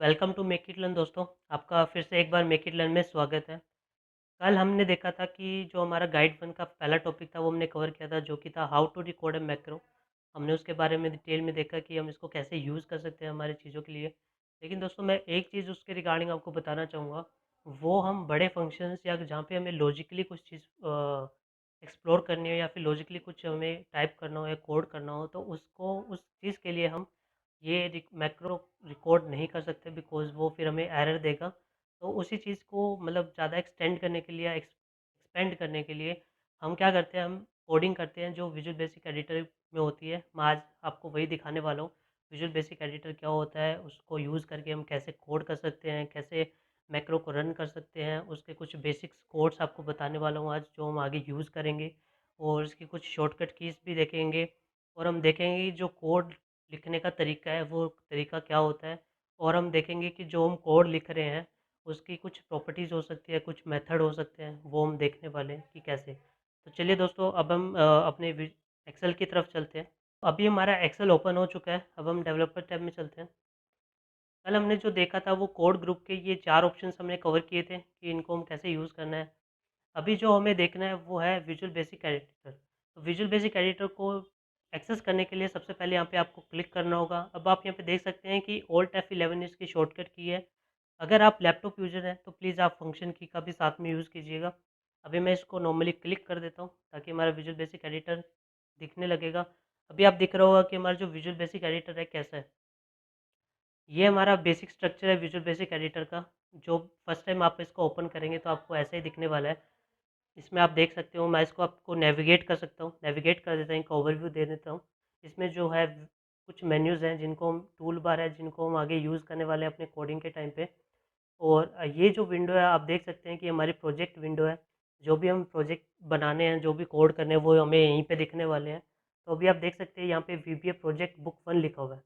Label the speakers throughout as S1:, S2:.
S1: Welcome to make it learn दोस्तों। आपका फिर से एक बार मेक इट लर्न में स्वागत है। कल हमने देखा था कि जो हमारा गाइड 1 का पहला टॉपिक था वो हमने कवर किया था, जो कि था how to decode a macro. हमने उसके बारे में डिटेल में देखा कि हम इसको कैसे यूज़ कर सकते हैं हमारी चीज़ों के लिए। लेकिन दोस्तों मैं एक चीज़ उसके रिगार्डिंग आपको बताना चाहूँगा, वो हम बड़े फंक्शंस या जहाँ पे हमें लॉजिकली कुछ चीज़ एक्सप्लोर करनी हो या फिर लॉजिकली कुछ हमें टाइप करना हो या कोड करना हो, तो उसको उस चीज़ के लिए हम ये मैक्रो रिकॉर्ड नहीं कर सकते, बिकॉज़ वो फिर हमें एरर देगा। तो उसी चीज़ को मतलब ज़्यादा एक्सटेंड करने के लिए या एक्सपेंड करने के लिए हम क्या करते हैं, हम कोडिंग करते हैं जो विजुअल बेसिक एडिटर में होती है। मैं आज आपको वही दिखाने वाला हूँ। विजुअल बेसिक एडिटर क्या होता है, उसको यूज़ करके हम कैसे कोड कर सकते हैं, कैसे मैक्रो को रन कर सकते हैं, उसके कुछ बेसिक्स कोड्स आपको बताने वाला हूँ आज, जो हम आगे यूज़ करेंगे। और उसकी कुछ शॉर्टकट कीज़ भी देखेंगे, और हम देखेंगे कि जो कोड लिखने का तरीका है वो तरीका क्या होता है। और हम देखेंगे कि जो हम कोड लिख रहे हैं उसकी कुछ प्रॉपर्टीज़ हो सकती है, कुछ मेथड हो सकते हैं, वो हम देखने वाले हैं कि कैसे। तो चलिए दोस्तों, अब हम अपने एक्सेल की तरफ चलते हैं। अभी हमारा एक्सेल ओपन हो चुका है, अब हम डेवलपर टैब में चलते हैं। कल हमने जो देखा था वो कोड ग्रुप के ये 4 ऑप्शंस हमने कवर किए थे कि इनको हम कैसे यूज़ करना है। अभी जो हमें देखना है वो है विजुअल बेसिक एडिटर। तो विजुअल बेसिक एडिटर को एक्सेस करने के लिए सबसे पहले यहाँ पे आपको क्लिक करना होगा। अब आप यहाँ पे देख सकते हैं कि Alt F11 इसकी शॉर्टकट की है। अगर आप लैपटॉप यूज़र हैं तो प्लीज़ आप फंक्शन की का भी साथ में यूज़ कीजिएगा। अभी मैं इसको नॉर्मली क्लिक कर देता हूँ ताकि हमारा विजुअल बेसिक एडिटर दिखने लगेगा। अभी आप दिख रहा होगा कि हमारा जो विजुअल बेसिक एडिटर है कैसा है। ये हमारा बेसिक स्ट्रक्चर है विजुअल बेसिक एडिटर का। जो फर्स्ट टाइम आप इसको ओपन करेंगे तो आपको ऐसा ही दिखने वाला है। इसमें आप देख सकते हो, मैं इसको आपको नेविगेट कर सकता हूँ, नेविगेट कर देता हूँ, एक ओवरव्यू दे देता हूँ। इसमें जो है कुछ मेन्यूज़ हैं जिनको हम टूल बार है जिनको हम आगे यूज़ करने वाले हैं अपने कोडिंग के टाइम पे। और ये जो विंडो है आप देख सकते हैं कि हमारी प्रोजेक्ट विंडो है। जो भी हम प्रोजेक्ट बनाने हैं, जो भी कोड करने हैं, वो हमें यहीं पे दिखने वाले हैं। तो अभी आप देख सकते हैं यहाँ पे वीबीए प्रोजेक्ट बुक 1 लिखा हुआ है।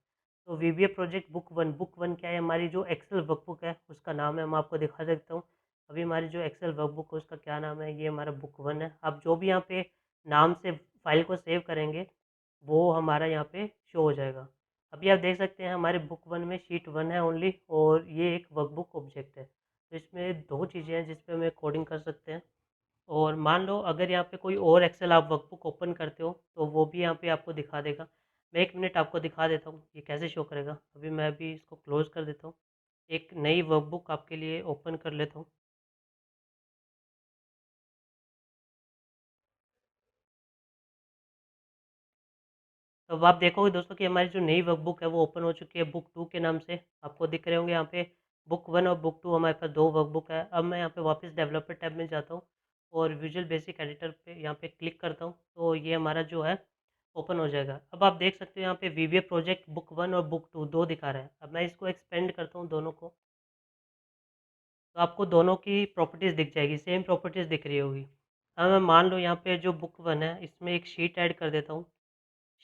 S1: तो वीबीए प्रोजेक्ट बुक 1 क्या है, हमारी जो एक्सेल वर्कबुक है उसका नाम है। मैं आपको दिखा सकता हूँ। अभी हमारी जो एक्सेल वर्कबुक है उसका क्या नाम है, ये हमारा बुक 1 है। आप जो भी यहाँ पे नाम से फाइल को सेव करेंगे वो हमारा यहाँ पे शो हो जाएगा। अभी आप देख सकते हैं हमारे बुक 1 में शीट 1 है ओनली, और ये एक वर्कबुक ऑब्जेक्ट है। तो इसमें 2 चीज़ें हैं जिस पे हम एक कोडिंग कर सकते हैं। और मान लो अगर यहाँ पे कोई और एक्सेल आप वर्कबुक ओपन करते हो तो वो भी यहाँ पे आपको दिखा देगा। मैं 1 मिनट आपको दिखा देता हूँ ये कैसे शो करेगा। अभी मैं भी इसको क्लोज़ कर देता हूँ। एक नई वर्कबुक आपके लिए ओपन कर लेता हूँ। तो अब आप देखोगे दोस्तों कि हमारी जो नई वर्कबुक है वो ओपन हो चुकी है बुक 2 के नाम से। आपको दिख रहे होंगे यहाँ पे बुक 1 और बुक 2, हमारे पास 2 वर्कबुक है। अब मैं यहाँ पे वापस डेवलपर टैब में जाता हूँ और विजुअल बेसिक एडिटर पे यहाँ पे क्लिक करता हूँ, तो ये हमारा जो है ओपन हो जाएगा। अब आप देख सकते हो यहाँ पे वीवीए प्रोजेक्ट बुक 1 और बुक 2 दो दिखा रहा है। अब मैं इसको एक्सपेंड करता हूँ दोनों को, तो आपको दोनों की प्रॉपर्टीज़ दिख जाएगी, सेम प्रॉपर्टीज़ दिख रही होगी। अब मैं मान लो यहाँ पे जो बुक 1 है इसमें एक शीट ऐड कर देता हूँ,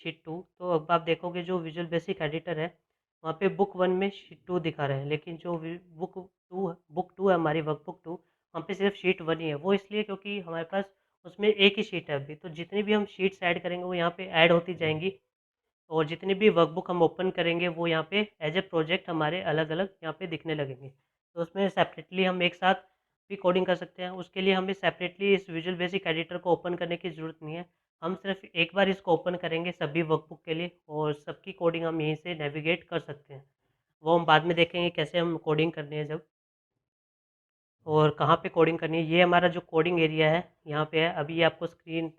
S1: शीट 2। तो अब आप देखोगे जो विजुअल बेसिक एडिटर है वहाँ पे बुक 1 में शीट 2 दिखा रहे हैं, लेकिन जो बुक 2 है हमारी वर्कबुक 2, वहाँ पे सिर्फ शीट 1 ही है। वो इसलिए क्योंकि हमारे पास उसमें एक ही शीट है अभी। तो जितनी भी हम शीट्स ऐड करेंगे वो यहाँ पे ऐड होती जाएंगी, और जितनी भी वर्कबुक हम ओपन करेंगे वो यहाँ पे एज ए प्रोजेक्ट हमारे अलग अलग यहाँ पे दिखने लगेंगे। तो उसमें सेपरेटली हम एक साथ भी कोडिंग कर सकते हैं। उसके लिए हमें सेपरेटली इस विजुअल बेसिक एडिटर को ओपन करने की ज़रूरत नहीं है। हम सिर्फ एक बार इसको ओपन करेंगे सभी वर्कबुक के लिए, और सबकी कोडिंग हम यहीं से नेविगेट कर सकते हैं। वो हम बाद में देखेंगे कैसे हम कोडिंग करनी है जब, और कहाँ पे कोडिंग करनी है। ये हमारा जो कोडिंग एरिया है यहाँ पे है। अभी ये आपको स्क्रीन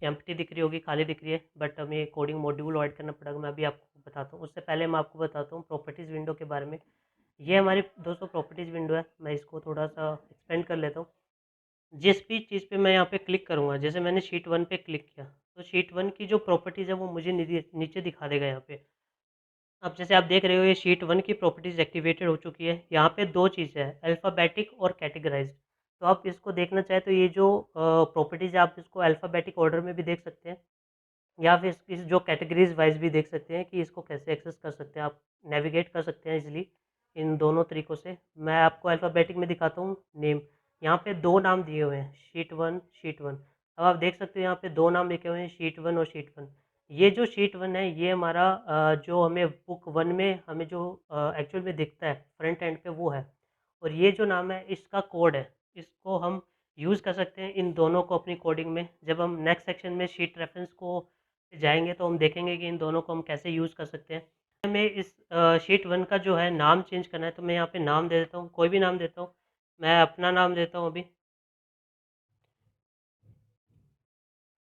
S1: एम्प्टी दिख रही होगी, खाली दिख रही है, बट हमें कोडिंग मॉड्यूल ऐड करना पड़ेगा। मैं अभी आपको बताता हूँ। उससे पहले मैं आपको बताता हूँ प्रॉपर्टीज़ विंडो के बारे में। ये हमारी दोस्तों प्रॉपर्टीज़ विंडो है। मैं इसको थोड़ा सा एक्सपेंड कर लेता हूँ। जिस भी चीज़ पे मैं यहाँ पे क्लिक करूँगा, जैसे मैंने शीट 1 पे क्लिक किया, तो शीट 1 की जो प्रॉपर्टीज़ है वो मुझे नीचे दिखा देगा यहाँ पे। अब जैसे आप देख रहे हो ये शीट 1 की प्रॉपर्टीज़ एक्टिवेटेड हो चुकी है। यहाँ पे 2 चीज़ें हैं, अल्फ़ाबेटिक और कैटेगराइज़्ड। तो आप इसको देखना चाहें तो ये जो प्रॉपर्टीज़ है आप इसको अल्फ़ाबेटिक ऑर्डर में भी देख सकते हैं, या फिर इस जो कैटेगरीज़ वाइज़ भी देख सकते हैं कि इसको कैसे एक्सेस कर सकते हैं। आप नेविगेट कर सकते हैं इज़िली इन दोनों तरीकों से। मैं आपको अल्फ़ाबेटिक में दिखाता हूँ नेम। यहाँ पे 2 नाम दिए हुए हैं, शीट 1, शीट 1। अब आप देख सकते हो यहाँ पे 2 नाम लिखे हुए हैं, शीट 1 और शीट 1। ये जो शीट 1 है ये हमारा जो हमें बुक 1 में हमें जो एक्चुअल में दिखता है फ्रंट एंड पे वो है। और ये जो नाम है इसका कोड है। इसको हम यूज़ कर सकते हैं इन दोनों को अपनी कोडिंग में। जब हम नेक्स्ट सेक्शन में शीट रेफ़रेंस को जाएँगे तो हम देखेंगे कि इन दोनों को हम कैसे यूज़ कर सकते हैं। हमें इस शीट 1 का जो है नाम चेंज करना है तो मैं यहाँ पे नाम दे देता हूँ, कोई भी नाम देता हूँ। मैं अपना नाम देता हूँ अभी।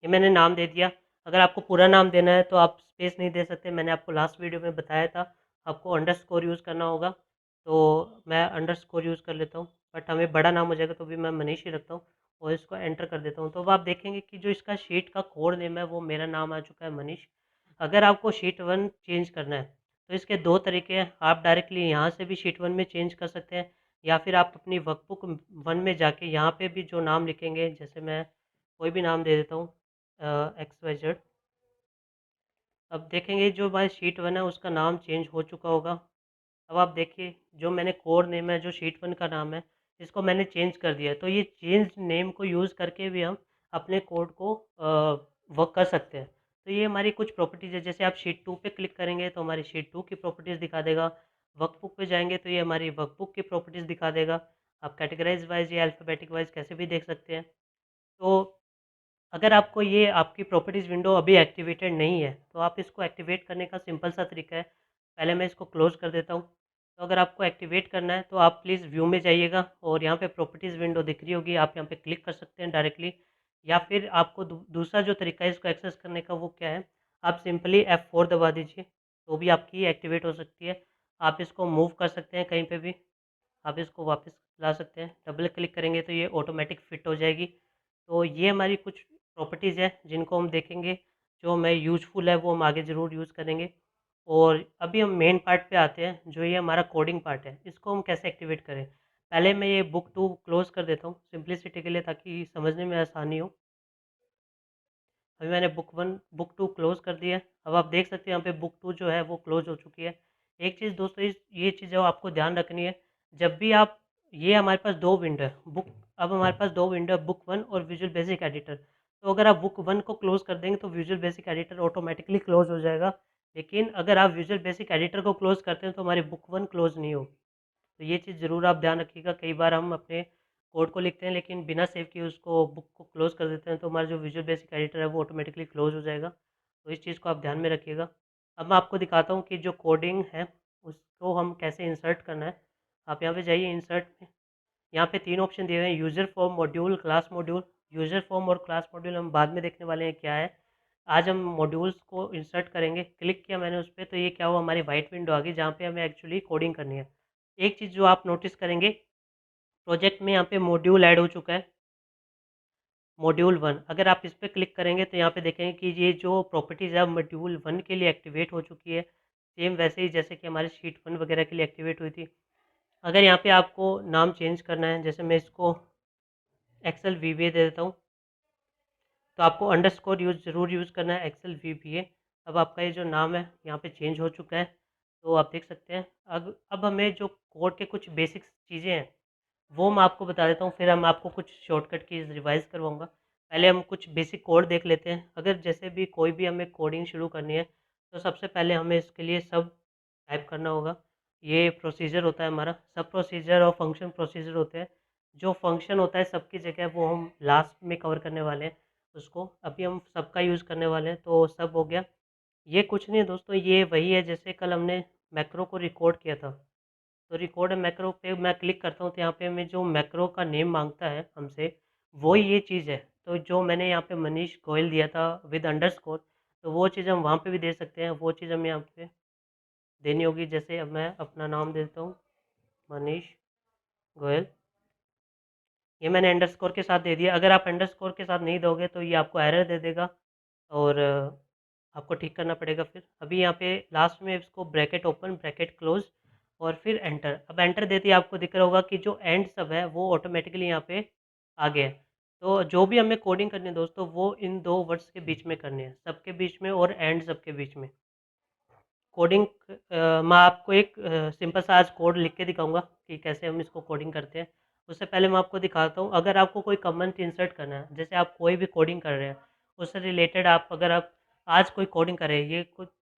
S1: ये मैंने नाम दे दिया। अगर आपको पूरा नाम देना है तो आप स्पेस नहीं दे सकते। मैंने आपको लास्ट वीडियो में बताया था, आपको अंडरस्कोर यूज़ करना होगा। तो मैं अंडरस्कोर यूज़ कर लेता हूँ, बट हमें बड़ा नाम हो जाएगा तो भी मैं मनीष ही रखता हूँ और इसको एंटर कर देता हूँ। तो अब आप देखेंगे कि जो इसका शीट का कोड नेम है वो मेरा नाम आ चुका है मनीष। अगर आपको शीट 1 चेंज करना है तो इसके 2 तरीके हैं। आप डायरेक्टली यहाँ से भी शीट 1 में चेंज कर सकते हैं या फिर आप अपनी वर्कबुक 1 में जाके यहाँ पे भी जो नाम लिखेंगे, जैसे मैं कोई भी नाम दे देता हूँ एक्स वाई जेड। अब देखेंगे जो हमारी शीट 1 है उसका नाम चेंज हो चुका होगा। अब आप देखिए जो मैंने कोर नेम है जो शीट 1 का नाम है इसको मैंने चेंज कर दिया है। तो ये चेंज नेम को यूज़ करके भी हम अपने कोड को वर्क कर सकते हैं। तो ये हमारी कुछ प्रॉपर्टीज़ है। जैसे आप शीट 2 पे क्लिक करेंगे तो हमारी शीट 2 की प्रॉपर्टीज़ दिखा देगा। वर्कबुक पे जाएँगे तो ये हमारी वर्कबुक की प्रॉपर्टीज़ दिखा देगा। आप कैटेगराइज़ वाइज़ या अल्फ़ाबेटिक वाइज़ कैसे भी देख सकते हैं। तो अगर आपको ये आपकी प्रॉपर्टीज़ विंडो अभी एक्टिवेटेड नहीं है, तो आप इसको एक्टिवेट करने का सिंपल सा तरीका है। पहले मैं इसको क्लोज़ कर देता हूँ। तो अगर आपको एक्टिवेट करना है, तो आप प्लीज़ व्यू में जाइएगा और यहाँ पे प्रॉपर्टीज़ विंडो दिख रही होगी, आप यहाँ पे क्लिक कर सकते हैं डायरेक्टली। या फिर आपको दूसरा जो तरीका है इसको एक्सेस करने का वो क्या है, आप सिंपली F4 दबा दीजिए, तो भी आपकी एक्टिवेट हो सकती है। आप इसको मूव कर सकते हैं कहीं पे भी। आप इसको वापस ला सकते हैं। डबल क्लिक करेंगे तो ये ऑटोमेटिक फ़िट हो जाएगी। तो ये हमारी कुछ प्रॉपर्टीज़ हैं जिनको हम देखेंगे, जो हमें यूज़फुल है वो हम आगे ज़रूर यूज़ करेंगे। और अभी हम मेन पार्ट पे आते हैं, जो ये हमारा कोडिंग पार्ट है, इसको हम कैसे एक्टिवेट करें। पहले मैं ये बुक 2 क्लोज़ कर देता हूँ सिम्प्लिसिटी के लिए, ताकि समझने में आसानी हो। अभी मैंने बुक 2 क्लोज़ कर दिया है। अब आप देख सकते हैं यहाँ पे बुक 2 जो है वो क्लोज़ हो चुकी है। एक चीज़ दोस्तों, इस ये चीज़ जो आपको ध्यान रखनी है, जब भी आप ये हमारे पास 2 विंडो है, अब हमारे पास 2 विंडो है, बुक 1 और विजुअल बेसिक एडिटर। तो अगर आप बुक 1 को क्लोज़ कर देंगे तो visual basic editor automatically close हो जाएगा। लेकिन अगर आप विजुअल बेसिक एडिटर को क्लोज़ करते हैं तो हमारी बुक 1 क्लोज़ नहीं होगी। तो ये चीज़ ज़रूर आप ध्यान रखिएगा। कई बार हम अपने कोड को लिखते हैं लेकिन बिना सेव किए उसको बुक को क्लोज़ कर देते हैं, तो हमारा जो विजुअल बेसिक एडिटर है वो ऑटोमेटिकली क्लोज़ हो जाएगा। तो इस चीज़ को आप ध्यान में रखिएगा। अब मैं आपको दिखाता हूँ कि जो कोडिंग है उसको हम कैसे इंसर्ट करना है। आप यहाँ पे जाइए इंसर्ट में। यहाँ पे 3 ऑप्शन दिए हुए हैं, user form module, class module. User form और क्लास मॉड्यूल हम बाद में देखने वाले हैं क्या है। आज हम मॉड्यूल्स को इंसर्ट करेंगे। क्लिक किया मैंने उस पे तो ये क्या हुआ, हमारी व्हाइट विंडो आ गई जहाँ पे हमें एक्चुअली कोडिंग करनी है। एक चीज़ जो आप नोटिस करेंगे, प्रोजेक्ट में यहाँ पे मॉड्यूल ऐड हो चुका है, मॉड्यूल 1। अगर आप इस पे क्लिक करेंगे तो यहाँ पे देखेंगे कि ये जो प्रॉपर्टीज़ है मॉड्यूल 1 के लिए एक्टिवेट हो चुकी है। सेम वैसे ही जैसे कि हमारे शीट 1 वगैरह के लिए एक्टिवेट हुई थी। अगर यहाँ पे आपको नाम चेंज करना है, जैसे मैं इसको एक्सेल वीबीए दे देता हूँ, तो आपको अंडरस्कोर ज़रूर यूज़ करना है, एक्सेल वीबीए। अब आपका ये जो नाम है यहाँ पे चेंज हो चुका है, तो आप देख सकते हैं। अब हमें जो कोड के कुछ बेसिक्स चीज़ें हैं वो मैं आपको बता देता हूँ, फिर हम आपको कुछ शॉर्टकट कीज़ रिवाइज़ करवाऊँगा। पहले हम कुछ बेसिक कोड देख लेते हैं। अगर जैसे भी कोई भी हमें कोडिंग शुरू करनी है, तो सबसे पहले हमें इसके लिए सब टाइप करना होगा। ये प्रोसीजर होता है हमारा, सब प्रोसीजर और फंक्शन प्रोसीजर होते हैं। जो फंक्शन होता है सब की जगह वो हम लास्ट में कवर करने वाले हैं उसको। अभी हम सबका यूज़ करने वाले हैं, तो सब हो गया। ये कुछ नहीं है दोस्तों, ये वही है जैसे कल हमने मैक्रो को रिकॉर्ड किया था। तो रिकॉर्ड मैक्रो पे मैं क्लिक करता हूँ तो यहाँ पे हमें जो मैक्रो का नेम मांगता है हमसे, वो ये चीज़ है। तो जो मैंने यहाँ पे मनीष गोयल दिया था विद अंडरस्कोर, तो वो चीज़ हम वहाँ पे भी दे सकते हैं। वो चीज़ हमें यहाँ पे देनी होगी। जैसे अब मैं अपना नाम देता हूँ मनीष गोयल, ये मैंने अंडरस्कोर के साथ दे दिया। अगर आप अंडरस्कोर के साथ नहीं दोगे तो ये आपको एरर दे देगा और आपको ठीक करना पड़ेगा फिर। अभी यहाँ पे लास्ट में इसको ब्रैकेट ओपन, ब्रैकेट क्लोज़ और फिर एंटर। अब एंटर देते ही आपको दिख रहा होगा कि जो एंड सब है वो ऑटोमेटिकली यहाँ पे आ गया है। तो जो भी हमें कोडिंग करनी है दोस्तों, वो इन 2 वर्ड्स के बीच में करनी है, सब के बीच में और एंड सब के बीच में। कोडिंग मैं आपको एक सिंपल सा आज कोड लिख के दिखाऊँगा कि कैसे हम इसको कोडिंग करते हैं। उससे पहले मैं आपको दिखाता हूँ, अगर आपको कोई कमेंट इंसर्ट करना है, जैसे आप कोई भी कोडिंग कर रहे हैं, उससे रिलेटेड आप अगर आप आज कोई कोडिंग करे,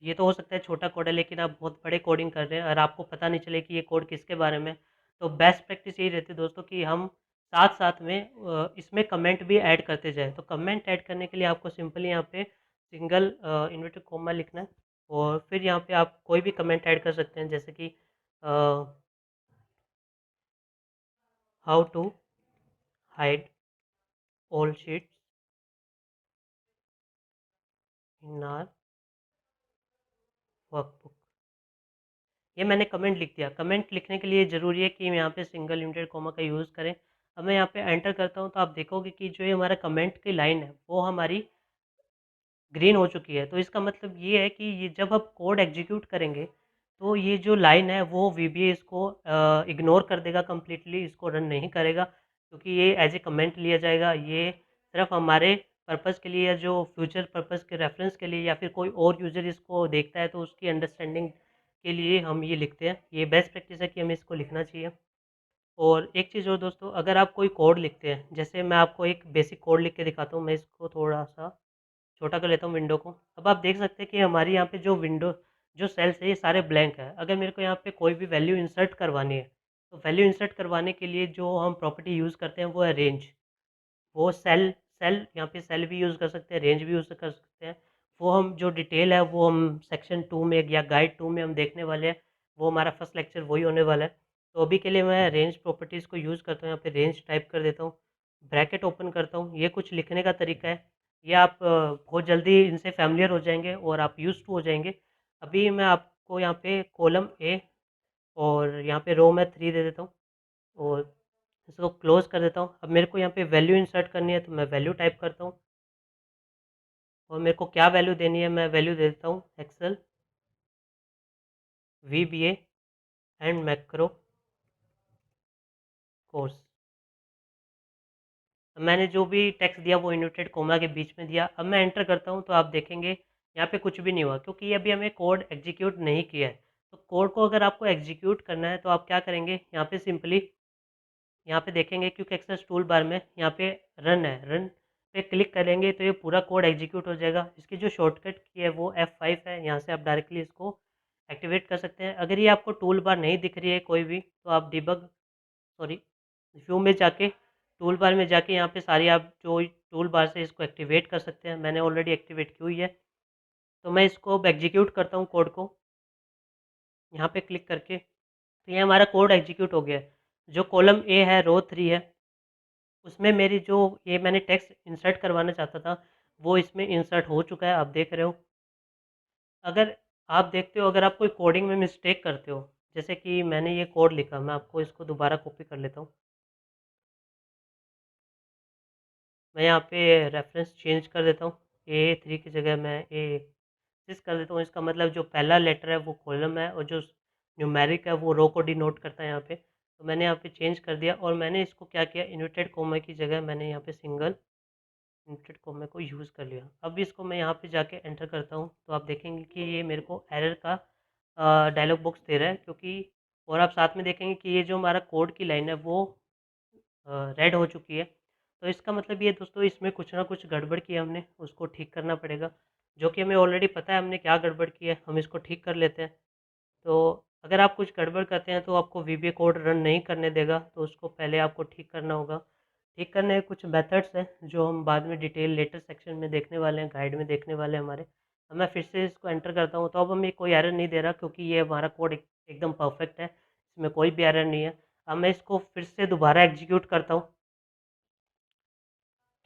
S1: ये तो हो सकता है छोटा कोड है, लेकिन आप बहुत बड़े कोडिंग कर रहे हैं और आपको पता नहीं चले कि ये कोड किसके बारे में। तो बेस्ट प्रैक्टिस यही रहती है दोस्तों कि हम साथ-साथ में इसमें कमेंट भी ऐड करते जाएँ। तो कमेंट ऐड करने के लिए आपको सिंपली यहाँ पे सिंगल इन्वर्टेड कॉमा लिखना है और फिर यहाँ पे आप कोई भी कमेंट ऐड कर सकते हैं, जैसे कि how to hide old sheets in our workbook. ये मैंने कमेंट लिख दिया। कमेंट लिखने के लिए ज़रूरी है कि हम यहाँ पे सिंगल इन्वर्टेड कॉमा का यूज़ करें। अब मैं यहाँ पे एंटर करता हूँ तो आप देखोगे कि जो ये हमारा कमेंट की लाइन है वो हमारी ग्रीन हो चुकी है। तो इसका मतलब ये है कि ये जब आप कोड एग्ज़ीक्यूट करेंगे तो ये जो लाइन है वो वीबीए इसको इग्नोर कर देगा कंप्लीटली, इसको रन नहीं करेगा, क्योंकि ये एज़ ए कमेंट लिया जाएगा। ये सिर्फ़ हमारे पर्पज़ के लिए या जो फ्यूचर पर्पज़ के रेफ़रेंस के लिए या फिर कोई और यूज़र इसको देखता है तो उसकी अंडरस्टैंडिंग के लिए हम ये लिखते हैं। ये बेस्ट प्रैक्टिस है कि हमें इसको लिखना चाहिए। और एक चीज़ और दोस्तों, अगर आप कोई कोड लिखते हैं, जैसे मैं आपको एक बेसिक कोड लिख के दिखाता हूँ, मैं इसको थोड़ा-सा छोटा कर लेता हूँ विंडो को। अब आप देख सकते हैं कि हमारी यहाँ पे जो सेल्स है ये सारे ब्लैंक है। अगर मेरे को यहाँ पे कोई भी वैल्यू इंसर्ट करवानी है, तो वैल्यू इंसर्ट करवाने के लिए जो हम प्रॉपर्टी यूज़ करते हैं वो है रेंज। वो सेल सेल यहाँ पे सेल भी यूज़ कर सकते हैं, रेंज भी यूज़ कर सकते हैं। वो हम जो डिटेल है वो हम सेक्शन 2 में या गाइड 2 में हम देखने वाले हैं। वो हमारा फर्स्ट लेक्चर वही होने वाला है। तो अभी के लिए मैं रेंज प्रॉपर्टीज़ को यूज़ करता हूँ। यहाँ पे रेंज टाइप कर देता हूँ, ब्रैकेट ओपन करता हूँ। ये कुछ लिखने का तरीका है। ये आप बहुत जल्दी इनसे फ़ैमिलियर हो जाएँगे और आप यूज़्ड टू हो जाएँगे। अभी मैं आपको यहाँ पे कॉलम ए और यहाँ पे रो में 3 दे देता हूँ और इसको क्लोज़ कर देता हूँ। अब मेरे को यहाँ पे वैल्यू इंसर्ट करनी है तो मैं वैल्यू टाइप करता हूँ और मेरे को क्या वैल्यू देनी है, मैं वैल्यू दे देता हूँ Excel VBA and macro course. मैंने जो भी टेक्स्ट दिया वो इन्वर्टेड कोमा के बीच में दिया। अब मैं एंटर करता हूँ तो आप देखेंगे यहाँ पे कुछ भी नहीं हुआ, क्योंकि ये अभी हमें कोड एग्जीक्यूट नहीं किया है। तो कोड को अगर आपको एग्जीक्यूट करना है तो आप क्या करेंगे, यहाँ पे सिंपली यहाँ पे देखेंगे क्विक एक्सेस टूल बार में यहाँ पे रन है, रन पे क्लिक करेंगे तो ये पूरा कोड एग्जीक्यूट हो जाएगा। इसकी जो शॉर्टकट की है वो F5 है, यहाँ से आप डायरेक्टली इसको एक्टिवेट कर सकते हैं। अगर ये आपको टूल बार नहीं दिख रही है कोई भी, तो आप सॉरी व्यू में जाके टूल बार में जाके यहाँ पे सारी आप जो टूल बार से इसको एक्टिवेट कर सकते हैं। मैंने ऑलरेडी एक्टिवेट की हुई है। तो मैं इसको अब एग्जीक्यूट करता हूँ कोड को, यहाँ पे क्लिक करके। तो ये हमारा कोड एग्जीक्यूट हो गया है। जो कॉलम ए है, रो 3 है, उसमें मेरी जो ये मैंने टेक्स्ट इंसर्ट करवाना चाहता था, वो इसमें इंसर्ट हो चुका है, आप देख रहे हो। अगर आप देखते हो, अगर आप कोई कोडिंग में मिस्टेक करते हो, जैसे कि मैंने ये कोड लिखा, मैं आपको इसको दोबारा कॉपी कर लेता हूँ। मैं यहाँ पे रेफरेंस चेंज कर देता हूँ, A3 की जगह मैं A6 कर देता हूँ। इसका मतलब जो पहला लेटर है वो कॉलम है और जो न्यूमेरिक है वो रो को डिनोट करता है यहाँ पे। तो मैंने यहाँ पे चेंज कर दिया और मैंने इसको क्या किया, इन्वर्टेड कोमा की जगह मैंने यहाँ पे सिंगल इन्वर्टेड कोमा को यूज़ कर लिया। अब इसको मैं यहाँ पे जाके एंटर करता हूँ तो आप देखेंगे कि ये मेरे को एरर का डायलॉग बॉक्स दे रहा है, क्योंकि और आप साथ में देखेंगे कि ये जो हमारा कोड की लाइन है वो रेड हो चुकी है। तो इसका मतलब ये दोस्तों, इसमें कुछ ना कुछ गड़बड़ की है हमने, उसको ठीक करना पड़ेगा, जो कि हमें ऑलरेडी पता है हमने क्या गड़बड़ की है। हम इसको ठीक कर लेते हैं। तो अगर आप कुछ गड़बड़ करते हैं तो आपको वीबीए कोड रन नहीं करने देगा, तो उसको पहले आपको ठीक करना होगा। ठीक करने के कुछ मेथड्स हैं जो हम बाद में डिटेल लेटर सेक्शन में देखने वाले हैं, गाइड में देखने वाले हैं हमारे। अब मैं फिर से इसको एंटर करता हूँ तो अब हमें कोई एरर नहीं दे रहा, क्योंकि ये हमारा कोड एकदम परफेक्ट है, इसमें कोई भी एरर नहीं है। अब मैं इसको फिर से दोबारा एग्जीक्यूट करता हूँ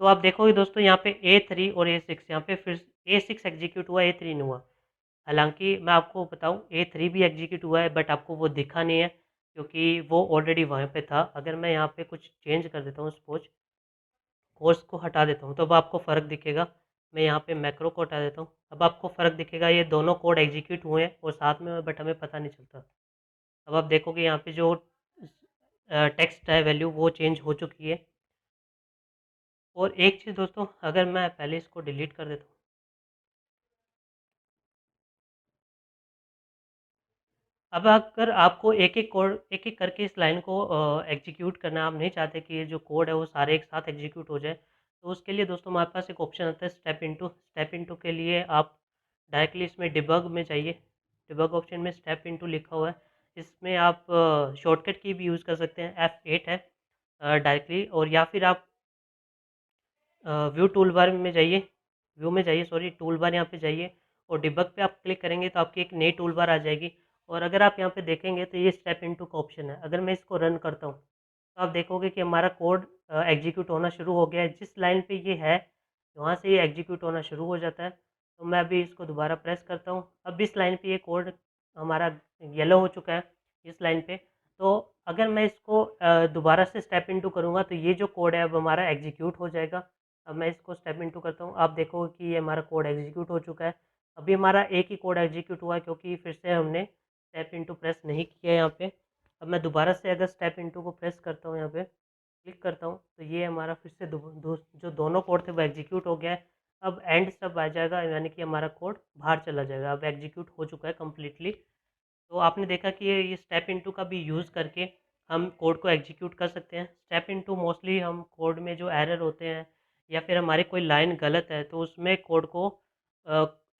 S1: तो आप देखोगे दोस्तों, यहाँ पे A3 और A6, यहाँ पे फिर A6 एग्जीक्यूट हुआ, A3 नहीं हुआ। हालाँकि मैं आपको बताऊँ, A3 भी एग्जीक्यूट हुआ है, बट आपको वो दिखा नहीं है, क्योंकि वो ऑलरेडी वहाँ पे था। अगर मैं यहाँ पे कुछ चेंज कर देता हूँ, सपोज कोर्स को हटा देता हूँ, तो अब आपको फ़र्क दिखेगा। मैं यहाँ पे मैक्रो को हटा देता हूँ, अब आपको फ़र्क दिखेगा, ये दोनों कोड एग्जीक्यूट हुए हैं और साथ में, बट हमें पता नहीं चलता। अब आप देखोगे यहाँ पे जो टेक्स्ट है वैल्यू वो चेंज हो चुकी है। और एक चीज़ दोस्तों, अगर मैं पहले इसको डिलीट कर देता हूँ, अब अगर आपको एक-एक करके इस लाइन को एग्जीक्यूट करना, आप नहीं चाहते कि ये जो कोड है वो सारे एक साथ एग्जीक्यूट हो जाए, तो उसके लिए दोस्तों हमारे पास एक ऑप्शन आता है स्टेप इनटू के लिए आप डायरेक्टली इसमें डिबग में जाइए। डिबग ऑप्शन में स्टेप इनटू लिखा हुआ है, इसमें आप शॉर्टकट की भी यूज़ कर सकते हैं, F8 है डायरेक्टली, और या फिर आप व्यू टूल बार में जाइए, व्यू में जाइए सॉरी, टूल बार यहाँ पे जाइए और डिबग पे आप क्लिक करेंगे तो आपकी एक नई टूल बार आ जाएगी। और अगर आप यहाँ पे देखेंगे तो ये स्टेप इनटू का ऑप्शन है। अगर मैं इसको रन करता हूँ तो आप देखोगे कि हमारा कोड एग्जीक्यूट होना शुरू हो गया है। जिस लाइन पे ये है वहाँ से ये एग्जीक्यूट होना शुरू हो जाता है। तो मैं अभी इसको दोबारा प्रेस करता हूँ, अब इस लाइन पे ये कोड हमारा येलो हो चुका है इस लाइन पे। तो अगर मैं इसको दोबारा से स्टेप इनटू करूँगा तो ये जो कोड है अब हमारा एग्जीक्यूट हो जाएगा। अब मैं इसको स्टेप इनटू करता हूँ, आप देखोगे कि ये हमारा कोड एग्जीक्यूट हो चुका है। अभी हमारा एक ही कोड एग्जीक्यूट हुआ है क्योंकि फिर से हमने स्टेप इनटू प्रेस नहीं किया यहाँ पे। अब मैं दोबारा से अगर स्टेप इनटू को प्रेस करता हूँ, यहाँ पे क्लिक करता हूँ, तो ये हमारा फिर से जो दोनों कोड थे वो एग्जीक्यूट हो गया है। अब एंड सब आ जाएगा, यानी कि हमारा कोड बाहर चला जाएगा, अब एग्जीक्यूट हो चुका है कम्प्लीटली। तो आपने देखा कि ये स्टेप इनटू का भी यूज़ करके हम कोड को एग्जीक्यूट कर सकते हैं। स्टेप इनटू मोस्टली हम कोड में जो एरर होते हैं या फिर हमारी कोई लाइन गलत है तो उसमें कोड को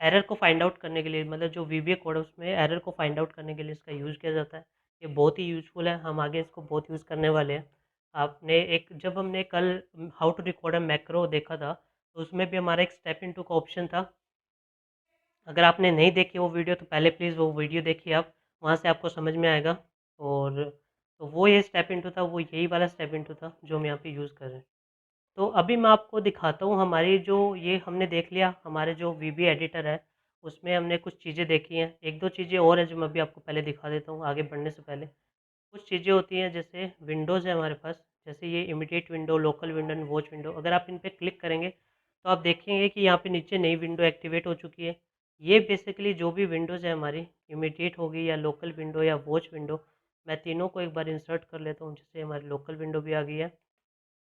S1: एरर को फाइंड आउट करने के लिए, मतलब जो वीबीए कोड है उसमें एरर को फाइंड आउट करने के लिए इसका यूज़ किया जाता है। ये बहुत ही यूज़फुल है, हम आगे इसको बहुत यूज़ करने वाले हैं। आपने एक जब हमने कल how to record a macro देखा था तो उसमें भी हमारा एक स्टेप इनटू का ऑप्शन था। अगर आपने नहीं देखी वो वीडियो तो पहले प्लीज़ वो वीडियो देखिए आप, वहाँ से आपको समझ में आएगा। और तो वो ये स्टेप इनटू था, वो यही वाला स्टेप इनटू था जो हम यहाँ पे यूज़ कर रहे हैं। तो अभी मैं आपको दिखाता हूँ हमारी जो ये हमने देख लिया हमारे जो वीबी एडिटर है उसमें हमने कुछ चीज़ें देखी हैं। एक दो चीज़ें और हैं जो मैं अभी आपको पहले दिखा देता हूँ आगे बढ़ने से पहले। कुछ चीज़ें होती हैं जैसे विंडोज़ है हमारे पास, जैसे ये immediate window, local window and watch window. अगर आप इन पे क्लिक करेंगे तो आप देखेंगे कि यहाँ पे नीचे नई विंडो एक्टिवेट हो चुकी है। ये बेसिकली जो भी विंडोज़ है हमारी, इमीडिएट होगी या लोकल विंडो या वॉच विंडो, मैं तीनों को एक बार इंसर्ट कर लेता हूँ। जैसे हमारी लोकल विंडो भी आ गई है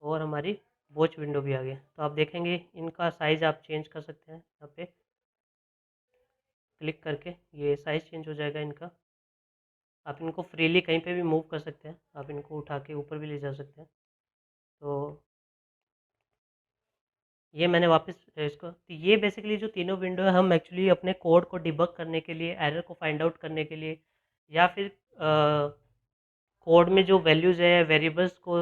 S1: और हमारी वॉच विंडो भी आ गई है। तो आप देखेंगे इनका साइज़ आप चेंज कर सकते हैं, यहाँ पे क्लिक करके ये साइज़ चेंज हो जाएगा इनका। आप इनको फ्रीली कहीं पे भी मूव कर सकते हैं, आप इनको उठा के ऊपर भी ले जा सकते हैं। तो ये मैंने वापस इसको, तो ये बेसिकली जो तीनों विंडो है हम एक्चुअली अपने कोड को डिबग करने के लिए, एरर को फाइंड आउट करने के लिए, या फिर कोड में जो वैल्यूज़ है वेरिएबल्स को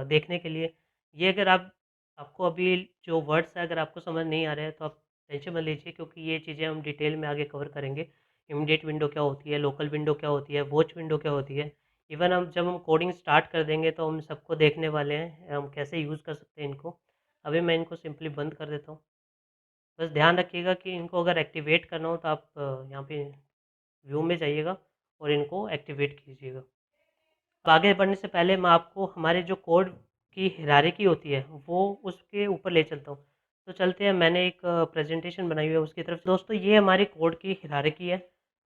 S1: देखने के लिए। ये अगर आपको अभी जो वर्ड्स है अगर आपको समझ नहीं आ रहे हैं तो आप टेंशन मत लीजिए, क्योंकि ये चीज़ें हम डिटेल में आगे कवर करेंगे। इमीडिएट विंडो क्या होती है, लोकल विंडो क्या होती है, वॉच विंडो क्या होती है। इवन हम जब हम कोडिंग स्टार्ट कर देंगे तो हम सबको देखने वाले हैं हम कैसे यूज़ कर सकते हैं इनको। अभी मैं इनको सिंपली बंद कर देता हूँ। बस ध्यान रखिएगा कि इनको अगर एक्टिवेट करना हो तो आप यहाँ पे व्यू में जाइएगा और इनको एक्टिवेट कीजिएगा। अब आगे बढ़ने से पहले मैं आपको हमारे जो कोड की हायरार्की होती है वो उसके ऊपर ले चलता हूँ। तो चलते हैं, मैंने एक प्रेजेंटेशन बनाई हुई है उसकी तरफ। दोस्तों ये हमारी कोड की हायरार्की है।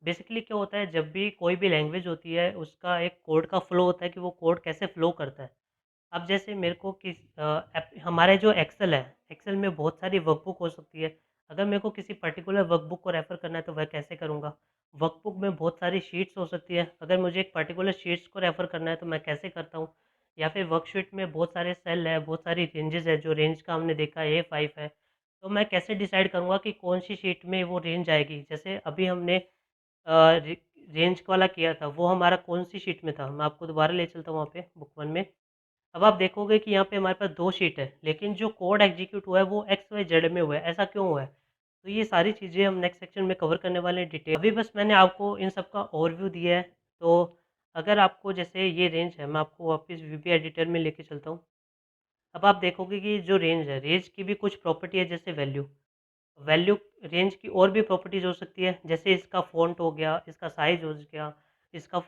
S1: बेसिकली क्या होता है, जब भी कोई भी लैंग्वेज होती है उसका एक कोड का फ्लो होता है कि वो कोड कैसे फ्लो करता है। अब जैसे मेरे को हमारे जो एक्सेल है, एक्सेल में बहुत सारी वर्कबुक हो सकती है। अगर मेरे को किसी पर्टिकुलर वर्कबुक को रेफ़र करना है तो वह कैसे करूँगा? वर्कबुक में बहुत सारी शीट्स हो सकती है, अगर मुझे एक पर्टिकुलर शीट्स को रेफ़र करना है तो मैं कैसे करता हूँ? या फिर वर्कशीट में बहुत सारे सेल है, बहुत सारी रेंजेस है, जो रेंज का हमने देखा A5 है, तो मैं कैसे डिसाइड करूँगा कि कौन सी शीट में वो रेंज आएगी? जैसे अभी हमने रे रेंज वाला किया था वो हमारा कौन सी शीट में था? मैं आपको दोबारा ले चलता हूँ वहाँ पे बुक 1 में। अब आप देखोगे कि यहाँ पे हमारे पास 2 शीट है, लेकिन जो कोड एग्जीक्यूट हुआ है वो एक्स वाई जेड में हुआ है, ऐसा क्यों हुआ है? तो ये सारी चीज़ें हम नेक्स्ट सेक्शन में कवर करने वाले हैं डिटेल। अभी बस मैंने आपको इन सब का ओवरव्यू दिया है। तो अगर आपको जैसे ये रेंज है, मैं आपको वापस वीबी एडिटर में लेके चलता हूँ। अब आप देखोगे कि जो रेंज है, रेंज की भी कुछ प्रॉपर्टी है जैसे वैल्यू। वैल्यू रेंज की और भी प्रॉपर्टीज़ हो सकती है, जैसे इसका फ़ॉन्ट हो गया, इसका साइज़ हो गया, इसका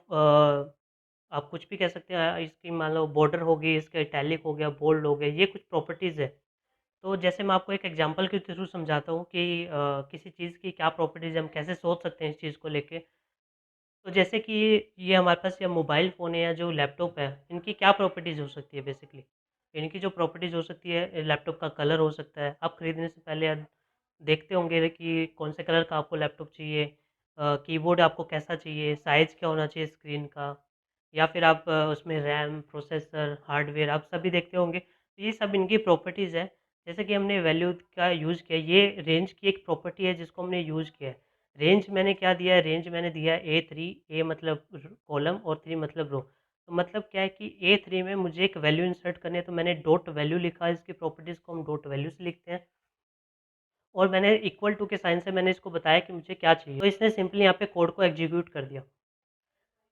S1: आप कुछ भी कह सकते हैं, इसकी मान लो बॉर्डर होगी, इसका इटैलिक हो गया, बोल्ड हो गया, ये कुछ प्रॉपर्टीज़ है। तो जैसे मैं आपको एक एग्जांपल के थ्रू समझाता हूँ कि किसी चीज़ की क्या प्रॉपर्टीज़ है, हम कैसे सोच सकते हैं इस चीज़ को लेके। तो जैसे कि ये हमारे पास या मोबाइल फ़ोन है या जो लैपटॉप है, इनकी क्या प्रॉपर्टीज़ हो सकती है बेसिकली? इनकी जो प्रॉपर्टीज़ हो सकती है, लैपटॉप का कलर हो सकता है। आप खरीदने से पहले देखते होंगे कि कौन से कलर का आपको लैपटॉप चाहिए, कीबोर्ड आपको कैसा चाहिए, साइज़ क्या होना चाहिए स्क्रीन का, या फिर आप उसमें रैम, प्रोसेसर, हार्डवेयर आप सभी देखते होंगे। तो ये सब इनकी प्रॉपर्टीज़ है। जैसे कि हमने वैल्यू का यूज़ किया, ये रेंज की एक प्रॉपर्टी है जिसको हमने यूज़ किया है। रेंज मैंने क्या दिया है, रेंज मैंने दिया है A3, ए मतलब कॉलम और 3 मतलब रो। तो मतलब क्या है कि A3 में मुझे एक वैल्यू इंसर्ट करनी है, तो मैंने डॉट वैल्यू लिखा है, इसकी प्रॉपर्टीज़ को हम डॉट वैल्यू से लिखते हैं। और मैंने इक्वल टू के साइन से मैंने इसको बताया कि मुझे क्या चाहिए, तो इसने सिंपली यहाँ पे कोड को एग्जीक्यूट कर दिया।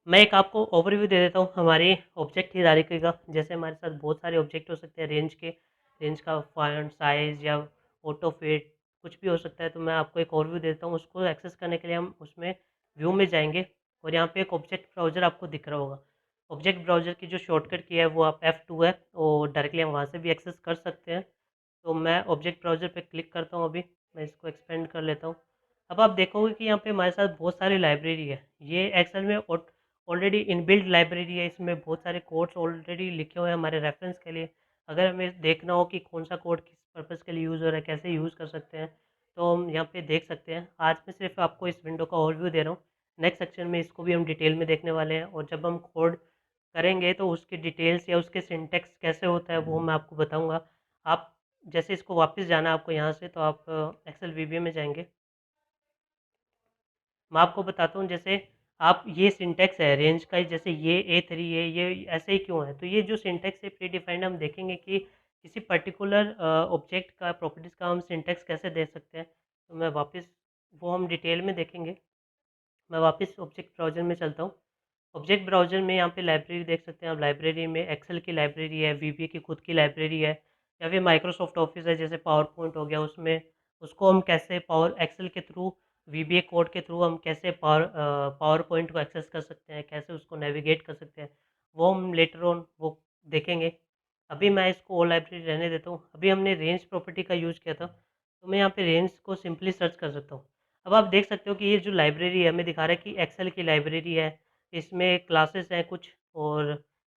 S1: मैं एक आपको ओवरव्यू दे देता हूँ हमारे ऑब्जेक्ट हियरार्की का। जैसे हमारे साथ बहुत सारे ऑब्जेक्ट हो सकते हैं रेंज के, रेंज का फॉन्ट साइज़ या ऑटो फिट कुछ भी हो सकता है। तो मैं आपको एक ओवरव्यू देता हूँ, उसको एक्सेस करने के लिए हम उसमें व्यू में जाएंगे और यहाँ पे एक ऑब्जेक्ट ब्राउज़र आपको दिख रहा होगा। ऑब्जेक्ट ब्राउज़र की जो शॉर्टकट की है वो आप F2 है, और डायरेक्टली हम वहाँ से भी एक्सेस कर सकते हैं। तो मैं ऑब्जेक्ट ब्राउज़र पे क्लिक करता हूँ अभी, मैं इसको एक्सपेंड कर लेता हूँ। अब आप देखोगे कि यहाँ पे हमारे साथ बहुत सारी लाइब्रेरी है। ये एक्सेल में ऑलरेडी इनबिल्ट लाइब्रेरी है, इसमें बहुत सारे कोड्स ऑलरेडी लिखे हुए हैं हमारे रेफरेंस के लिए। अगर हमें देखना हो कि कौन सा कोड किस पर्पज़ के लिए यूज़ हो रहा है, कैसे यूज़ कर सकते हैं, तो हम यहाँ पे देख सकते हैं। आज मैं सिर्फ आपको इस विंडो का ओवरव्यू दे रहा हूँ, नेक्स्ट सेक्शन में इसको भी हम डिटेल में देखने वाले हैं, और जब हम कोड करेंगे तो उसके डिटेल्स या उसके सिंटेक्स कैसे होता है वो मैं आपको बताऊँगा। आप जैसे इसको वापस जाना है आपको यहाँ से, तो आप एक्सेल वीबीए में जाएँगे। मैं आपको बताता हूँ, जैसे आप ये सिंटेक्स है रेंज का ही, जैसे ये A3 है, ये ऐसे ही क्यों है? तो ये जो सिंटेक्स है प्री डिफाइंड, हम देखेंगे कि किसी पर्टिकुलर ऑब्जेक्ट का प्रॉपर्टीज़ का हम सिंटेक्स कैसे दे सकते हैं। तो मैं वापस वो हम डिटेल में देखेंगे। मैं वापस ऑब्जेक्ट ब्राउज़र में चलता हूँ। ऑब्जेक्ट ब्राउज़र में यहाँ पे लाइब्रेरी देख सकते हैं आप। लाइब्रेरी में एक्सेल की लाइब्रेरी है, वीबीए की खुद की लाइब्रेरी है, या फिर माइक्रोसॉफ्ट ऑफिस है, जैसे पावर पॉइंट हो गया, उसमें उसको हम कैसे पावर एक्सेल के थ्रू, वीबीए कोड के थ्रू हम कैसे पावर पॉइंट को एक्सेस कर सकते हैं, कैसे उसको नेविगेट कर सकते हैं, वो हम लेटर ऑन वो देखेंगे। अभी मैं इसको वो लाइब्रेरी रहने देता हूँ। अभी हमने रेंज प्रॉपर्टी का यूज़ किया था, तो मैं यहाँ पे रेंज को सिंपली सर्च कर सकता हूँ। अब आप देख सकते हो कि ये जो लाइब्रेरी है हमें दिखा रहा है कि एक्सेल की लाइब्रेरी है, इसमें क्लासेस हैं कुछ, और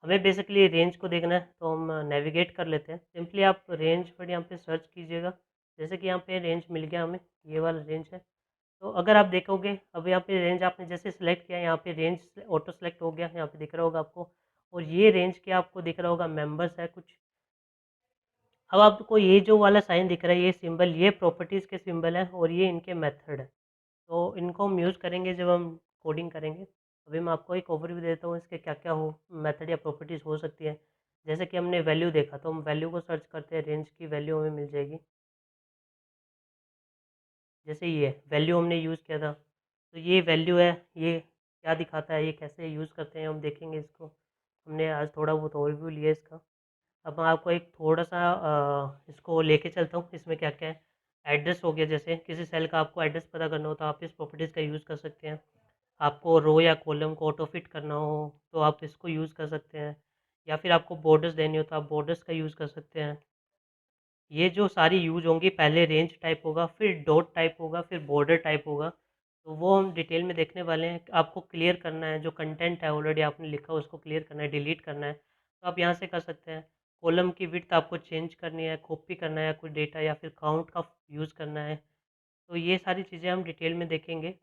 S1: हमें बेसिकली रेंज को देखना है, तो हम नेविगेट कर लेते हैं। सिंपली आप रेंज पर यहाँ पे सर्च कीजिएगा। जैसे कि यहाँ पे रेंज मिल गया हमें, ये वाला रेंज है। तो अगर आप देखोगे, अब यहाँ पे रेंज आपने जैसे सिलेक्ट किया, यहाँ पे रेंज ऑटो सेलेक्ट हो गया, यहाँ पे दिख रहा होगा आपको। और ये रेंज क्या आपको दिख रहा होगा, मेंबर्स है कुछ। अब आपको ये जो वाला साइन दिख रहा है, ये सिंबल, ये प्रॉपर्टीज़ के सिंबल हैं और ये इनके मेथड है। तो इनको हम यूज़ करेंगे जब हम कोडिंग करेंगे। अभी मैं आपको एक ओवरव्यू देता हूँ इसके क्या क्या हो मेथड या प्रॉपर्टीज़ हो सकती है। जैसे कि हमने वैल्यू देखा, तो हम वैल्यू को सर्च करते हैं, रेंज की वैल्यू हमें मिल जाएगी। जैसे ये वैल्यू हमने यूज़ किया था, तो ये वैल्यू है, ये क्या दिखाता है, ये कैसे यूज़ करते हैं हम देखेंगे इसको। हमने आज थोड़ा बहुत ओवरव्यू लिया इसका। अब मैं आपको एक थोड़ा-सा इसको लेके चलता हूँ, इसमें क्या-क्या है। एड्रेस हो गया, जैसे किसी सेल का आपको एड्रेस पता करना हो तो आप इस प्रॉपर्टीज़ का यूज़ कर सकते हैं। आपको रो या कॉलम को ऑटो फिट करना हो तो आप इसको यूज़ कर सकते हैं, या फिर आपको बॉर्डर्स देनी हो तो आप बॉर्डर्स का यूज़ कर सकते हैं। ये जो सारी यूज़ होंगी, पहले रेंज टाइप होगा, फिर डॉट टाइप होगा, फिर बॉर्डर टाइप होगा। तो वो हम डिटेल में देखने वाले हैं। आपको क्लियर करना है, जो कंटेंट है ऑलरेडी आपने लिखा है उसको क्लियर करना है, डिलीट करना है, तो आप यहाँ से कर सकते हैं। कॉलम की विड्थ आपको चेंज करनी है, कॉपी करना है कोई डेटा, या फिर काउंट का यूज़ करना है। तो ये सारी चीज़ें हम डिटेल में देखेंगे।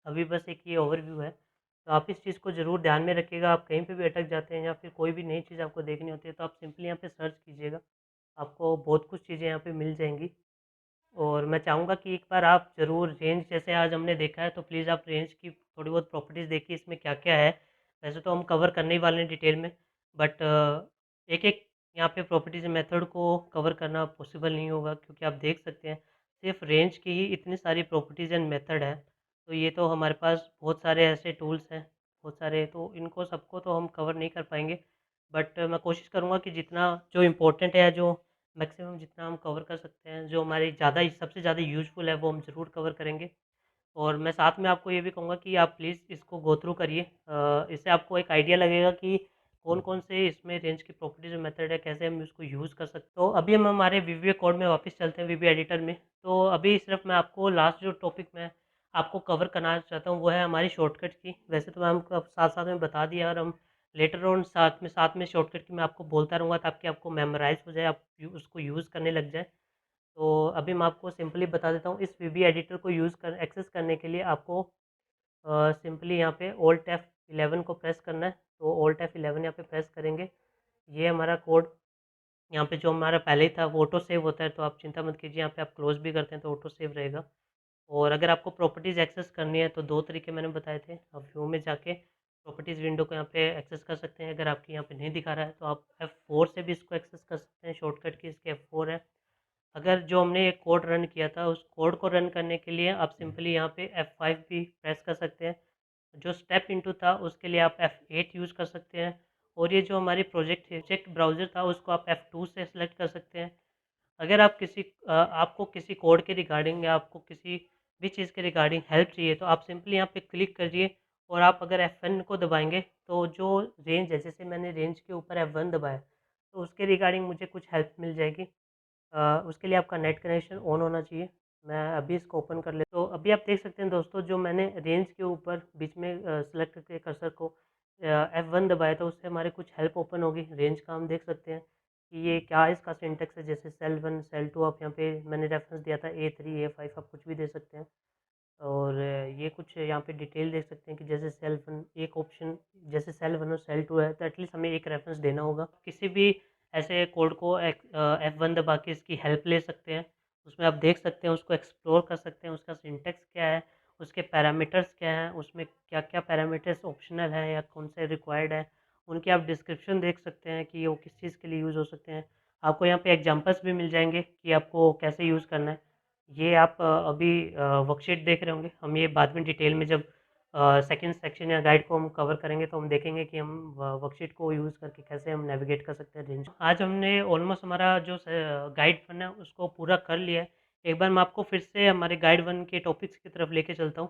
S1: अभी बस एक ये ओवरव्यू है, तो आप इस चीज़ को ज़रूर ध्यान में रखिएगा। आप कहीं पे भी अटक जाते हैं या फिर कोई भी नई चीज़ आपको देखनी होती है, तो आप सिंपली यहाँ पे सर्च कीजिएगा, आपको बहुत कुछ चीज़ें यहाँ पे मिल जाएँगी। और मैं चाहूँगा कि एक बार आप ज़रूर रेंज, जैसे आज हमने देखा है, तो प्लीज़ आप रेंज की थोड़ी बहुत प्रॉपर्टीज़ देखिए, इसमें क्या-क्या है। वैसे तो हम कवर करने ही वाले हैं डिटेल में, बट एक-एक यहाँ पे प्रॉपर्टीज़ मेथड को कवर करना पॉसिबल नहीं होगा, क्योंकि आप देख सकते हैं सिर्फ रेंज की ही इतनी सारी प्रॉपर्टीज़ एंड मेथड है। तो ये तो हमारे पास बहुत सारे ऐसे टूल्स हैं, बहुत सारे, तो इनको सबको तो हम कवर नहीं कर पाएँगे। बट मैं कोशिश करूँगा कि जितना जो इम्पोर्टेंट है, जो मैक्सिमम जितना हम कवर कर सकते हैं, जो हमारी ज़्यादा सबसे ज़्यादा यूज़फुल है, वो हम ज़रूर कवर करेंगे। और मैं साथ में आपको ये भी कहूँगा कि आप प्लीज़ इसको गो थ्रू करिए। इससे आपको एक आइडिया लगेगा कि कौन-कौन से इसमें रेंज की प्रॉपर्टीज़ मेथड है, कैसे हम इसको यूज़ कर सकते हैं। तो अभी हम हमारे वीबीए कोड में वापस चलते हैं, वीबीए एडिटर में। तो अभी सिर्फ मैं आपको लास्ट जो टॉपिक मैं आपको कवर करना चाहता हूँ, वो है हमारी शॉर्टकट की। वैसे तो मैं आपको अब साथ-साथ में बता दिया, और हम लेटर ऑन साथ में शॉर्टकट की मैं आपको बोलता रहूँगा, ताकि आपको मेमोराइज़ हो जाए, आप उसको यूज़ करने लग जाएँ। तो अभी मैं आपको सिंपली बता देता हूँ, इस वीबी एडिटर को यूज़ कर एक्सेस करने के लिए आपको सिंपली यहाँ पे Alt F11 को प्रेस करना है। तो Alt F11 यहाँ पे प्रेस करेंगे, ये हमारा कोड यहाँ पे जो हमारा पहले ही था वो ऑटो सेव होता है, तो आप चिंता मत कीजिए, यहाँ पे आप क्लोज़ भी करते हैं तो ऑटो सेव रहेगा। और अगर आपको प्रॉपर्टीज़ एक्सेस करनी है तो 2 तरीके मैंने बताए थे। आप व्यू में जाके प्रॉपर्टीज़ विंडो को यहाँ पे एक्सेस कर सकते हैं। अगर आपके यहाँ पे नहीं दिखा रहा है तो आप F4 से भी इसको एक्सेस कर सकते हैं, शॉर्टकट की इसकी F4 है। अगर जो हमने ये कोड रन किया था उस कोड को रन करने के लिए आप सिंपली यहाँ पे F5 भी प्रेस कर सकते हैं। जो स्टेप इनटू था उसके लिए आप F8 यूज़ कर सकते हैं। और ये जो हमारी प्रोजेक्ट ब्राउज़र था उसको आप F2 से सेलेक्ट कर सकते हैं। अगर आप आपको किसी कोड के रिगार्डिंग या आपको किसी भी चीज़ के रिगार्डिंग हेल्प चाहिए तो आप सिंपली यहाँ पे क्लिक करिए, और आप अगर F1 को दबाएँगे तो जो रेंज है, जैसे मैंने रेंज के ऊपर F1 दबाया तो उसके रिगार्डिंग मुझे कुछ हेल्प मिल जाएगी। उसके लिए आपका नेट कनेक्शन ऑन होना चाहिए। मैं अभी इसको ओपन कर लेता हूँ। तो अभी आप देख सकते हैं दोस्तों, जो मैंने रेंज के ऊपर बीच में सेलेक्ट करके कर्सर को F1 दबाया था उससे हमारे कुछ हेल्प ओपन होगी। रेंज का हम देख सकते हैं कि ये क्या इसका सिंटेक्स है, जैसे सेल 1 सेल 2, आप यहाँ पे मैंने रेफरेंस दिया था A3 A5, आप कुछ भी दे सकते हैं। और ये कुछ यहाँ पे डिटेल देख सकते हैं कि जैसे सेल 1 एक ऑप्शन, जैसे सेल 1 और सेल 2 है तो एटलीस्ट हमें एक रेफरेंस देना होगा। किसी भी ऐसे कोड को F1 दबा के इसकी हेल्प ले सकते हैं। उसमें आप देख सकते हैं, उसको एक्सप्लोर कर सकते हैं, उसका सिंटेक्स क्या है, उसके पैरामीटर्स क्या हैं, उसमें क्या-क्या पैरामीटर्स ऑप्शनल हैं या कौन से रिक्वायर्ड हैं। उनकी आप डिस्क्रिप्शन देख सकते हैं कि वो किस चीज़ के लिए यूज़ हो सकते हैं। आपको यहाँ पे एग्ज़ाम्पल्स भी मिल जाएँगे कि आपको कैसे यूज़ करना है। ये आप अभी वर्कशीट देख रहे होंगे। हम ये बाद में डिटेल में जब सेकंड सेक्शन या गाइड को हम कवर करेंगे तो हम देखेंगे कि हम वर्कशीट को यूज़ करके कैसे हम नेविगेट कर सकते हैं रेंज। आज हमने ऑलमोस्ट हमारा जो गाइड 1 है उसको पूरा कर लिया है। एक बार मैं आपको फिर से हमारे गाइड 1 के टॉपिक्स की तरफ लेके चलता हूँ।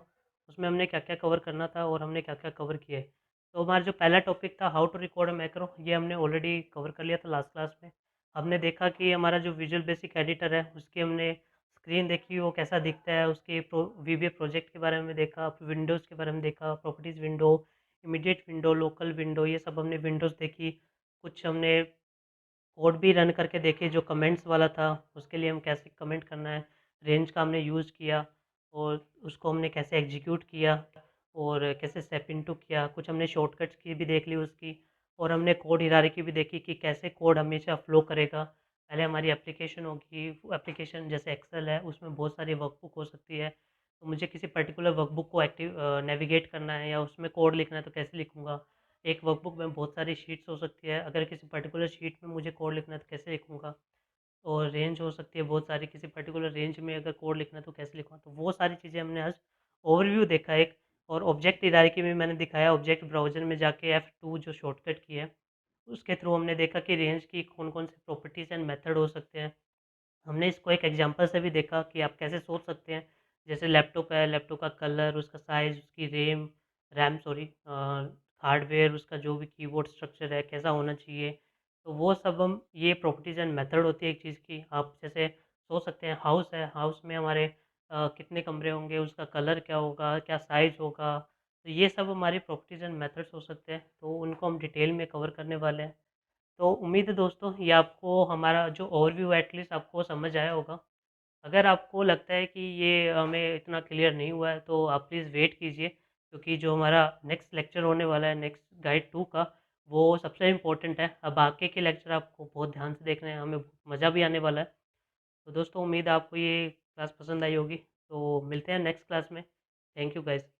S1: उसमें हमने क्या-क्या कवर करना था और हमने क्या-क्या कवर किया है। तो हमारा जो पहला टॉपिक था how to record a macro, ये हमने ऑलरेडी कवर कर लिया था लास्ट क्लास में। हमने देखा कि हमारा जो विजुअल बेसिक एडिटर है उसकी हमने स्क्रीन देखी वो कैसा दिखता है, उसके वीबीए प्रोजेक्ट के बारे में देखा, विंडोज़ के बारे में देखा, properties window, immediate window, local window, ये सब हमने विंडोज़ देखी। कुछ हमने कोड भी रन करके देखे जो कमेंट्स वाला था, उसके लिए हम कैसे कमेंट करना है, रेंज का हमने यूज़ किया और उसको हमने कैसे एग्जीक्यूट किया और कैसे स्टेप इनटू किया। कुछ हमने शॉर्टकट्स की भी देख ली उसकी, और हमने कोड हायरार्की भी देखी कि कैसे कोड हमेशा फ्लो करेगा। पहले हमारी एप्लीकेशन होगी, एप्लीकेशन जैसे एक्सेल है उसमें बहुत सारी वर्कबुक हो सकती है, तो मुझे किसी पर्टिकुलर वर्कबुक को नेविगेट करना है या उसमें कोड लिखना है तो कैसे लिखूँगा। एक वर्कबुक में बहुत सारी शीट्स हो सकती है, अगर किसी पर्टिकुलर शीट में मुझे कोड लिखना है तो कैसे लिखूँगा। और रेंज हो सकती है बहुत सारी, किसी पर्टिकुलर रेंज में अगर कोड लिखना है तो कैसे लिखूँगा। तो वो सारी चीज़ें हमने आज ओवरव्यू देखा एक। और ऑब्जेक्ट हायरार्की में मैंने दिखाया, ऑब्जेक्ट ब्राउज़र में जाके F2 जो शॉर्टकट की है, उसके थ्रू हमने देखा कि रेंज की कौन-कौन से प्रॉपर्टीज़ एंड मेथड हो सकते हैं। हमने इसको एक एग्जांपल से भी देखा कि आप कैसे सोच सकते हैं। जैसे लैपटॉप है, लैपटॉप का कलर, उसका साइज़, उसकी रैम सॉरी हार्डवेयर, उसका जो भी कीबोर्ड स्ट्रक्चर है कैसा होना चाहिए। तो वो सब हम, ये प्रॉपर्टीज़ एंड मेथड होती है एक चीज़ की। आप जैसे सोच सकते हैं हाउस है, हाउस में हमारे कितने कमरे होंगे, उसका कलर क्या होगा, क्या साइज़ होगा। तो ये सब हमारी प्रॉपर्टीज़ एंड मेथड्स हो सकते हैं, तो उनको हम डिटेल में कवर करने वाले हैं। तो उम्मीद है दोस्तों ये आपको हमारा जो ओवरव्यू एटलीस्ट आपको समझ आया होगा। अगर आपको लगता है कि ये हमें इतना क्लियर नहीं हुआ है तो आप प्लीज़ वेट कीजिए, क्योंकि जो हमारा नेक्स्ट लेक्चर होने वाला है नेक्स्ट गाइड 2 का, वो सबसे इम्पोर्टेंट है। अब आगे के लेक्चर आपको बहुत ध्यान से देखने हैं, हमें मज़ा भी आने वाला है। तो दोस्तों उम्मीद है आपको ये क्लास पसंद आई होगी। तो मिलते हैं नेक्स्ट क्लास में। Thank you guys.